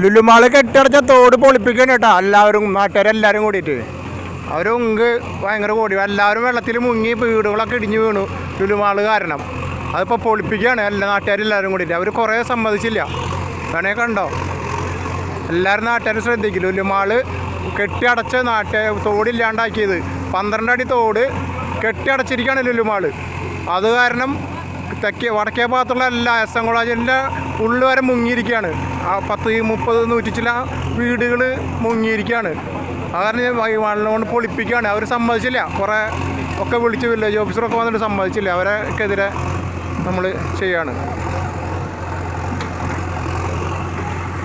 Lulu mall കെട്ടിടച്ച തോട് പൊളിപ്പിക്കണം കേട്ടോ. എല്ലാവരും നാട്ടുകാരെല്ലാവരും കൂടിയിട്ട് അവരൊങ്ക് ഭയങ്കര കൂടി എല്ലാവരും വെള്ളത്തിൽ മുങ്ങി വീടുകളൊക്കെ ഇടിഞ്ഞു വീണു ലുലു മാള് കാരണം. അതിപ്പോൾ പൊളിപ്പിക്കുകയാണ് എല്ലാ നാട്ടുകാരെല്ലാവരും കൂടിയിട്ട്. അവർ കുറേ സമ്മതിച്ചില്ല. വേണേ കണ്ടോ, എല്ലാവരും നാട്ടുകാർ ശ്രദ്ധിക്കും. ലുലു മാള് കെട്ടിയടച്ച തോടില്ലാണ്ടാക്കിയത് 12 അടി തോട് കെട്ടിയടച്ചിരിക്കുകയാണ് ലുലു മാള്. അത് കാരണം വടക്കേ ഭാഗത്തുള്ള എല്ലാ SM കോളേജിൻ്റെ ഉള്ളിൽ വരെ മുങ്ങിയിരിക്കുകയാണ്. ആ 10-30-100 ചില വീടുകൾ മുങ്ങിയിരിക്കുകയാണ്. അത് കാരണം വെള്ളം കൊണ്ട് പൊളിപ്പിക്കുകയാണ്. അവർ സമ്മതിച്ചില്ല. കുറേ ഒക്കെ വിളിച്ച് വില്ലേജ് ഓഫീസറൊക്കെ വന്നിട്ട് സമ്മതിച്ചില്ല. അവരെക്കെതിരെ നമ്മൾ ചെയ്യാണ്.